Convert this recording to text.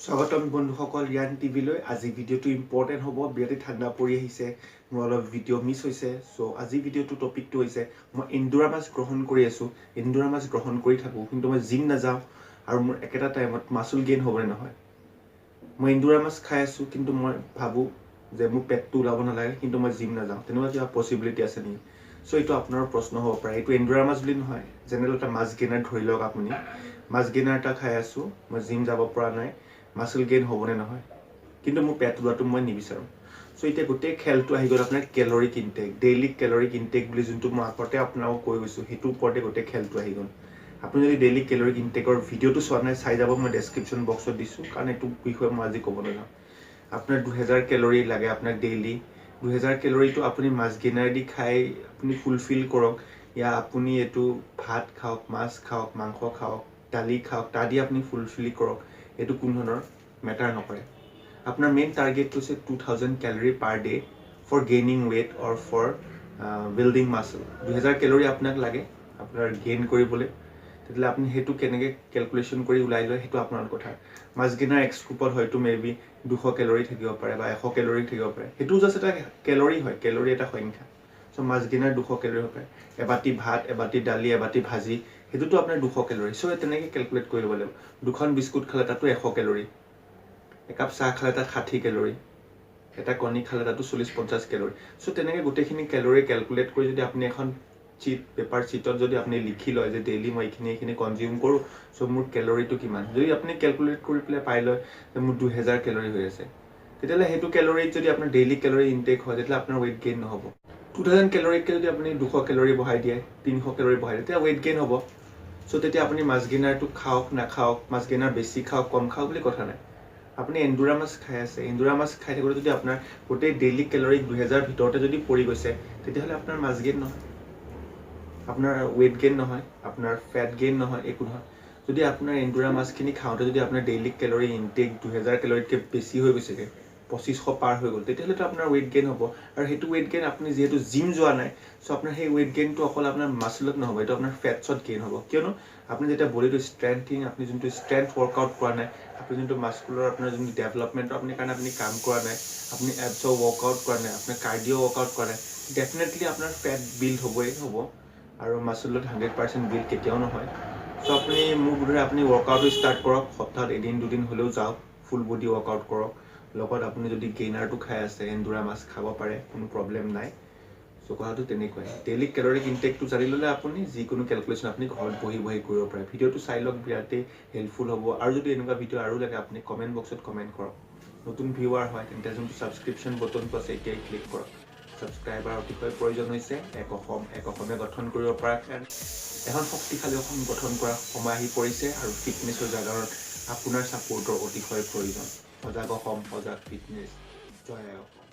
স্বাগতম বন্ধুসকল ৰিয়ান টিভিলৈ আজি ভিডিঅ'টো ইম্পৰ্টেণ্ট হ'ব বিৰাট ঠাণ্ডা পৰি আহিছে মোৰ অলপ ভিডিঅ' মিছ হৈছে সো আজি ভিডিঅ'টো টপিকটো হৈছে মই এণ্ডুৰা মাছ গ্ৰহণ কৰি আছো এণ্ডুৰা মাছ গ্ৰহণ কৰি থাকো কিন্তু মই জিম নাযাওঁ আৰু মোৰ একেটা টাইমত মাসুল গেইন হ'বনে নহয় মই এণ্ডুৰা মাছ খাই আছো কিন্তু মই ভাবো যে মোৰ পেটটো ওলাব নালাগে কিন্তু মই জিম নাযাওঁ তেনেকুৱা কিবা পসিবিলিটি আছে নেকি সো এইটো আপোনাৰ প্ৰশ্ন হ'ব পাৰে এইটো এণ্ডুৰা মাছ বুলি নহয় জেনেৰেল এটা মাছ গেইনাৰ ধৰি লওক আপুনি মাছ গেইনাৰ এটা খাই আছো মই জিম যাব পৰা নাই মাসল গেইন হ'বনে নহয় কিন্তু মোৰ পেট ওলাটো মই নিবিচাৰোঁ সো এতিয়া গোটেই খেলটো আহি গ'ল আপোনাৰ ক্যালোৰিক ইনটেক ডেইলি ক্যালোৰিক ইনটেক বুলি যোনটো মই আগতে আপোনাক কৈ গৈছো সেইটো ওপৰতে গোটেই খেলটো আহি গ'ল আপুনি যদি ডেইলি ক্যালোৰিক ইনটেকৰ ভিডিঅ'টো চোৱা নাই চাই যাব মই ডেসক্ৰিপচন বক্সত দিছো কাৰণ এইটো বিষয়ে মই আজি ক'ব নাযাওঁ আপোনাৰ 2000 ক্যালোৰি লাগে আপোনাক ডেইলি 2000 ক্যালোৰিটো আপুনি মাছ গেইনাৰ দি খাই আপুনি ফুলফিল কৰক ইয়া আপুনি এটো ভাত খাওক মাছ খাওক মাংস খাওক দালি খাওক তা দি আপুনি ফুলফিল কৰক এটো কোন ধৰণৰ মেটাৰ নকৰে আপোনাৰ মেইন টাৰ্গেট হৈছে 2000 calorie per day for gaining weight or for building muscle 2000 calorie আপোনাক লাগে আপোনাৰ গেইন কৰিবলৈ তেতিয়ালে আপুনি হেতু কেনেকে ক্যালকুলেশন কৰি উলাই লয় হেতু আপোনাৰ কথা মাছ গেইনাৰ এক্স গ্ৰুপত হয়তো মেবি 200 ক্যালোৰি থাকিব পাৰে বা 100 ক্যালোৰি থাকিব পাৰে হেতু জাস্ট এটা ক্যালোৰি হয় ক্যালোৰি এটা সংখ্যা সো মাছ গেইনাৰ 200 ক্যালোৰি হ'ব পাৰে এবাটি ভাত এবাটি দালি এবাটি ভাজি হেতুটো আপোনাৰ 200 ক্যালোৰি সো তেনেকে ক্যালকুলেট কৰি ল'ব লাগিব দুখন বিস্কুট খালে তাতো 100 ক্যালোৰি একাপ চাহ খালে তাত 60 ক্যালোৰি এটা কণী খালে তাতো 40-50 ক্যালোৰি সো তেনেকে গোটেইখিনি ক্যালোৰি ক্যালকুলেট কৰি যদি আপুনি এখন চিট পেপাৰ চিটত যদি আপুনি লিখি লয় যে ডেইলি মই এইখিনি কনজিউম কৰো সো মোৰ ক্যালোৰিটো কিমান যদি আপুনি ক্যালকুলেট কৰি পেলাই পাই লয় যে মোৰ 2000 ক্যালোৰি হৈ আছে তেতিয়ালে হেতু ক্যালোৰিত যদি আপোনাৰ ডেইলি ক্যালোৰি ইনটেক হয় তেতিয়ালে আপোনাৰ weight gain নহব 2000 ক্যালোৰিতকে যদি আপুনি 200 ক্যালোৰি বঢ়াই দিয়ে 300 ক্যালোৰি বঢ়াই দিয়ে তেতিয়া weight gain হ'ব সো তেতিয়া আপুনি মাছ গেইনাৰটো খাওক না খাওক মাছ গেইনাৰ বেছি খাওক কম খাওক বুলি কথা নাই আপুনি এণ্ডুৰা মাছ খাই আছে এণ্ডুৰা মাছ খাই থাকোতে যদি আপোনাৰ গোটেই ডেইলি ক্যালোৰি 2000 ভিতৰতে যদি পৰি গৈছে তেতিয়াহলে আপোনাৰ মাছ গেইন নহয় আপোনাৰ weight gain নহয় আপোনাৰ fat gain নহয় একো নহয় যদি আপোনাৰ এণ্ডুৰা মাছখিনি খাওঁতে যদি আপোনাৰ ডেইলি ক্যালোৰি ইনটেক 2000 ক্যালোৰিতকে বেছি হৈ গৈছে 2500 পাৰ হৈ গ'ল তেতিয়াহলে তো আপোনাৰ weight gain হ'ব আৰু হেতু weight gain আপুনি যেহেতু জিম যোৱা নাই সো আপোনাৰ সেই weight gain টো অকল আপোনাৰ মাসলত নহব এটা আপোনাৰ ফেটছত gain হ'ব কিয়নো আপুনি যেটা বডিটো স্ট্ৰেংথিং আপুনি যোনটো স্ট্ৰেংথ ওয়াৰ্কআউট কৰা নাই আপুনি যোনটো মাস্কুলাৰ আপোনাৰ যোনটো ডেভেলপমেন্ট আপুনি কাৰণ আপুনি কাম কৰা নাই আপুনি এবছ ওয়াৰ্কআউট কৰা নাই আপুনি কাৰ্ডিও ওয়াৰ্কআউট কৰা নাই ডেফিনেটলি আপোনাৰ ফেট বিল্ড হ'বই হ'ব আৰু মাসলত 100% বিল্ড কেতিয়াও নহয় সো আপুনি মোৰ বোধৰে আপুনি ওয়াৰ্কআউট ষ্টাৰ্ট কৰক সপ্তাহত এদিন দুদিন হলেও যাওক ফুল বডি ওয়াৰ্কআউট কৰক লগত আপুনি যদি গেইনাৰটো খাই আছে এণ্ডুৰা মাছ খাব পাৰে কোনো প্ৰবলেম নাই সো কথাটো তেনেকৈ ডেইলি ক্যালোৰিক ইনটেকটো জানি ললে আপুনি যিকোনো ক্যালকুলেশন আপুনি ঘৰত বহি বহি কৰিব পাৰে ভিডিঅ'টো চাই লওক বিৰাটেই হেল্পফুল হ'ব আৰু যদি এনেকুৱা ভিডিঅ' আৰু লাগে আপুনি কমেন্ট বক্সত কমেন্ট কৰক নতুন ভিউৱাৰ হয় তেন্তে যোনটো সাবস্ক্ৰিপশন বটনটো আছে এতিয়াই ক্লিক কৰক সাবস্ক্ৰাইবাৰ অতিশয় প্ৰয়োজন হৈছে এক অসমে গঠন কৰিব পৰা এখন শক্তিশালী অসম গঠন কৰা সময় আহি পৰিছে আৰু ফিটনেছৰ জাগাৰত আপোনাৰ সাপোৰ্টৰ অতিশয় প্ৰয়োজন সজাগ অসম সজাগ ফিটনেছ জয় অসম